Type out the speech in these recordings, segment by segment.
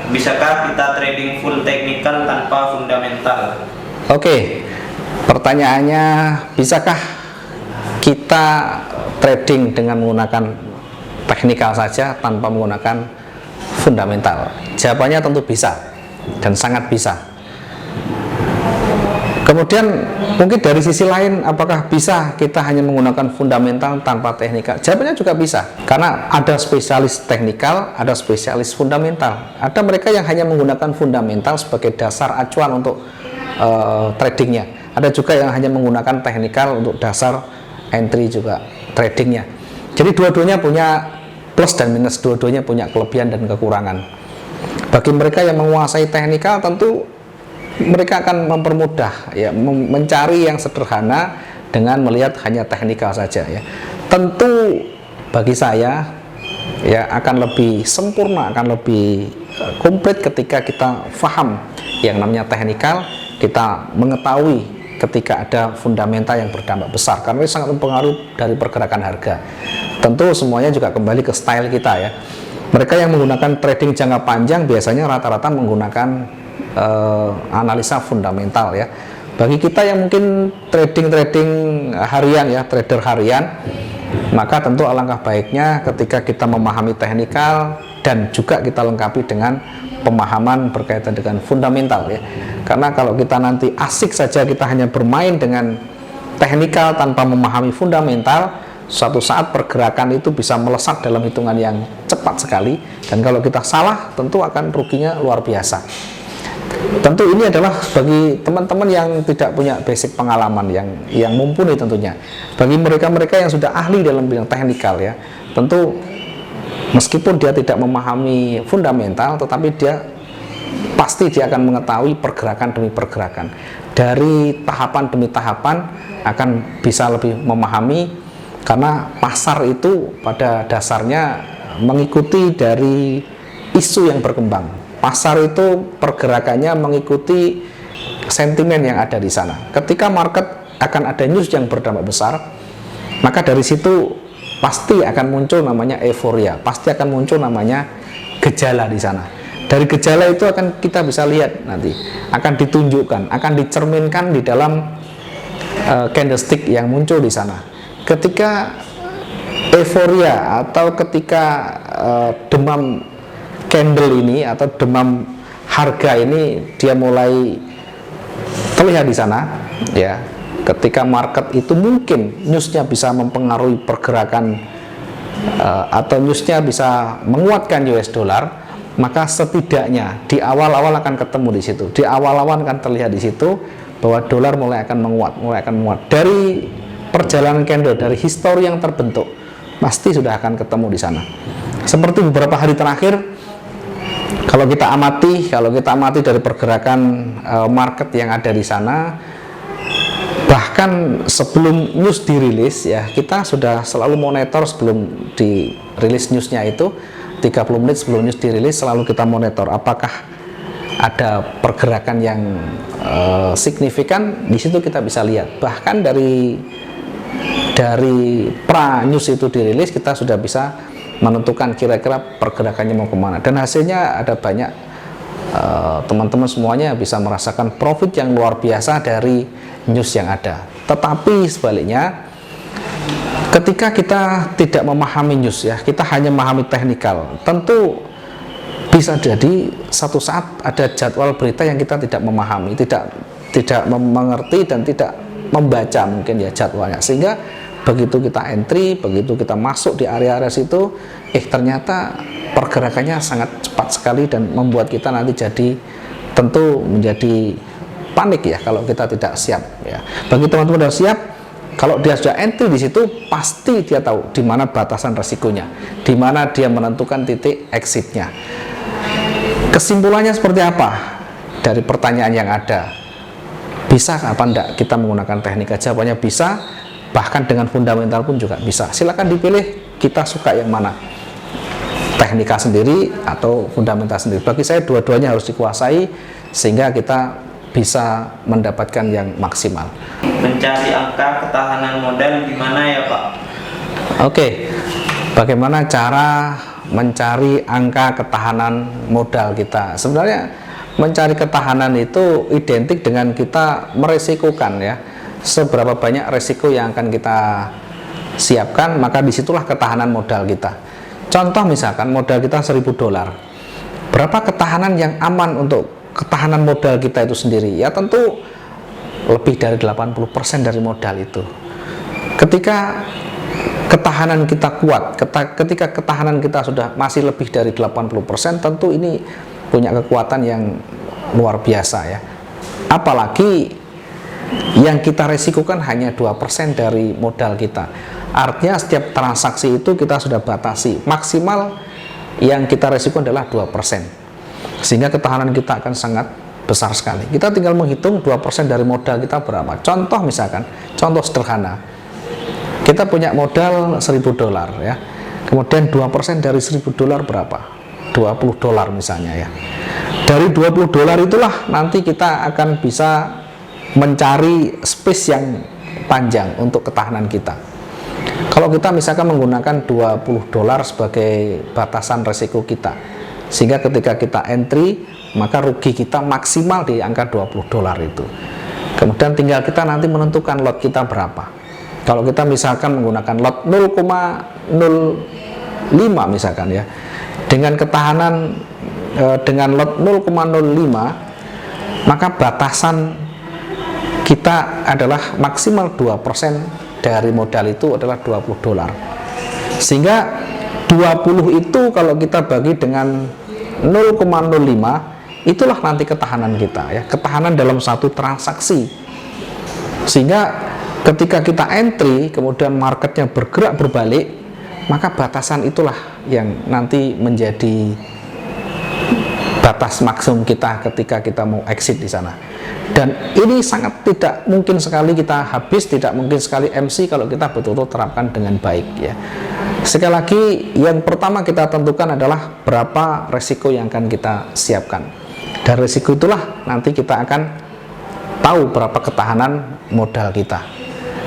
Bisakah kita trading full teknikal tanpa fundamental? Oke, pertanyaannya, bisakah kita trading dengan menggunakan teknikal saja tanpa menggunakan fundamental? Jawabannya tentu bisa dan sangat bisa. Kemudian mungkin dari sisi lain, apakah bisa kita hanya menggunakan fundamental tanpa teknikal? Jawabannya juga bisa, karena ada spesialis teknikal, ada spesialis fundamental. Ada mereka yang hanya menggunakan fundamental sebagai dasar acuan untuk tradingnya. Ada juga yang hanya menggunakan teknikal untuk dasar entry juga tradingnya. Jadi dua-duanya punya plus dan minus, dua-duanya punya kelebihan dan kekurangan. Bagi mereka yang menguasai teknikal, tentu mereka akan mempermudah ya, mencari yang sederhana dengan melihat hanya teknikal saja ya. Tentu bagi saya ya akan lebih sempurna, akan lebih komplit ketika kita paham yang namanya teknikal, kita mengetahui ketika ada fundamental yang berdampak besar, karena ini sangat mempengaruhi dari pergerakan harga. Tentu semuanya juga kembali ke style kita ya. Mereka yang menggunakan trading jangka panjang biasanya rata-rata menggunakan analisa fundamental ya. Bagi kita yang mungkin trading harian ya, trader harian, maka tentu alangkah baiknya ketika kita memahami teknikal dan juga kita lengkapi dengan pemahaman berkaitan dengan fundamental ya. Karena kalau kita nanti asik saja kita hanya bermain dengan teknikal tanpa memahami fundamental, suatu saat pergerakan itu bisa melesat dalam hitungan yang cepat sekali, dan kalau kita salah tentu akan ruginya luar biasa. Tentu ini adalah bagi teman-teman yang tidak punya basic pengalaman yang mumpuni tentunya. Bagi mereka-mereka yang sudah ahli dalam bidang teknikal ya, tentu meskipun dia tidak memahami fundamental, tetapi pasti dia akan mengetahui pergerakan demi pergerakan. Dari tahapan demi tahapan akan bisa lebih memahami, karena pasar itu pada dasarnya mengikuti dari isu yang berkembang. Pasar itu pergerakannya mengikuti sentimen yang ada di sana. Ketika market akan ada news yang berdampak besar, maka dari situ pasti akan muncul namanya euforia, pasti akan muncul namanya gejala di sana. Dari gejala itu akan kita bisa lihat nanti, akan ditunjukkan, akan dicerminkan di dalam candlestick yang muncul di sana. Ketika euforia atau ketika demam candle ini atau demam harga ini dia mulai terlihat di sana ya, ketika market itu mungkin newsnya bisa mempengaruhi pergerakan atau newsnya bisa menguatkan US dollar, maka setidaknya di awal-awal akan ketemu di situ, di awal-awal akan terlihat di situ bahwa dolar mulai akan menguat dari perjalanan candle, dari histori yang terbentuk pasti sudah akan ketemu di sana. Seperti beberapa hari terakhir, kalau kita amati dari pergerakan market yang ada di sana, bahkan sebelum news dirilis ya, kita sudah selalu monitor sebelum dirilis newsnya itu 30 menit sebelum news dirilis, selalu kita monitor apakah ada pergerakan yang signifikan. Di situ kita bisa lihat, bahkan dari pra news itu dirilis kita sudah bisa menentukan kira-kira pergerakannya mau kemana, dan hasilnya ada banyak teman-teman semuanya bisa merasakan profit yang luar biasa dari news yang ada. Tetapi sebaliknya, ketika kita tidak memahami news ya, kita hanya memahami teknikal, tentu bisa jadi satu saat ada jadwal berita yang kita tidak memahami, tidak mengerti dan tidak membaca mungkin ya jadwalnya, sehingga begitu kita entry, begitu kita masuk di area-area situ, ternyata pergerakannya sangat cepat sekali dan membuat kita nanti tentu menjadi panik ya kalau kita tidak siap ya. Bagi teman-teman yang siap, kalau dia sudah entry di situ, pasti dia tahu di mana batasan resikonya, di mana dia menentukan titik exitnya. Kesimpulannya seperti apa dari pertanyaan yang ada? Bisa apa enggak kita menggunakan teknik? Jawabannya bisa. Bahkan dengan fundamental pun juga bisa. Silakan dipilih, kita suka yang mana, teknika sendiri atau fundamental sendiri. Bagi saya dua-duanya harus dikuasai sehingga kita bisa mendapatkan yang maksimal. Mencari angka ketahanan modal gimana ya Pak? Oke, bagaimana cara mencari angka ketahanan modal kita. Sebenarnya mencari ketahanan itu identik dengan kita meresikokan ya, seberapa banyak resiko yang akan kita siapkan, maka disitulah ketahanan modal kita. Contoh misalkan modal kita $1.000, berapa ketahanan yang aman untuk ketahanan modal kita itu sendiri? Ya tentu lebih dari 80% dari modal itu. Ketika ketahanan kita kuat, ketika ketahanan kita sudah masih lebih dari 80%, tentu ini punya kekuatan yang luar biasa ya. Apalagi yang kita resikokan hanya 2% dari modal kita. Artinya setiap transaksi itu kita sudah batasi, maksimal yang kita resiko adalah 2%. Sehingga ketahanan kita akan sangat besar sekali. Kita tinggal menghitung 2% dari modal kita berapa. Contoh misalkan, contoh sederhana, kita punya modal $1.000 ya, kemudian 2% dari $1.000 berapa? $20 misalnya ya. Dari $20 itulah nanti kita akan bisa mencari space yang panjang untuk ketahanan kita. Kalau kita misalkan menggunakan $20 sebagai batasan resiko kita, sehingga ketika kita entry, maka rugi kita maksimal di angka $20 itu. Kemudian tinggal kita nanti menentukan lot kita berapa. Kalau kita misalkan menggunakan lot 0,05 misalkan ya, dengan ketahanan dengan lot 0,05, maka batasan kita adalah maksimal 2% dari modal itu adalah $20. Sehingga 20 itu kalau kita bagi dengan 0,05, itulah nanti ketahanan kita ya, ketahanan dalam satu transaksi. Sehingga ketika kita entry, kemudian marketnya bergerak berbalik, maka batasan itulah yang nanti menjadi batas maksimum kita ketika kita mau exit di sana. Dan ini sangat tidak mungkin sekali kita habis, tidak mungkin sekali MC kalau kita betul-betul terapkan dengan baik ya. Sekali lagi, yang pertama kita tentukan adalah berapa resiko yang akan kita siapkan. Dari resiko itulah nanti kita akan tahu berapa ketahanan modal kita.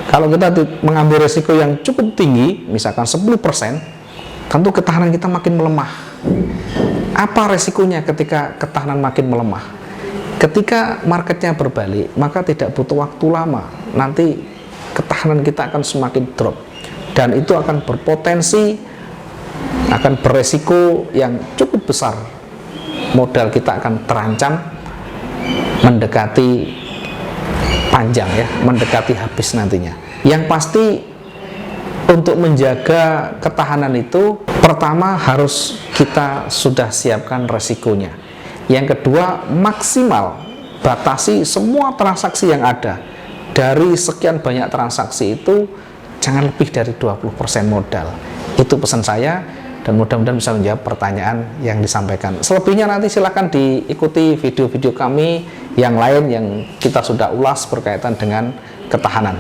Kalau kita mengambil resiko yang cukup tinggi, misalkan 10%, tentu ketahanan kita makin melemah. Apa resikonya ketika ketahanan makin melemah? Ketika marketnya berbalik, maka tidak butuh waktu lama, nanti ketahanan kita akan semakin drop, dan itu akan berpotensi, akan beresiko yang cukup besar. Modal kita akan terancam mendekati panjang ya, mendekati habis nantinya. Yang pasti untuk menjaga ketahanan itu, pertama harus kita sudah siapkan resikonya. Yang kedua, maksimal batasi semua transaksi yang ada. Dari sekian banyak transaksi itu, jangan lebih dari 20% modal. Itu pesan saya, dan mudah-mudahan bisa menjawab pertanyaan yang disampaikan. Selebihnya nanti silakan diikuti video-video kami yang lain yang kita sudah ulas berkaitan dengan ketahanan.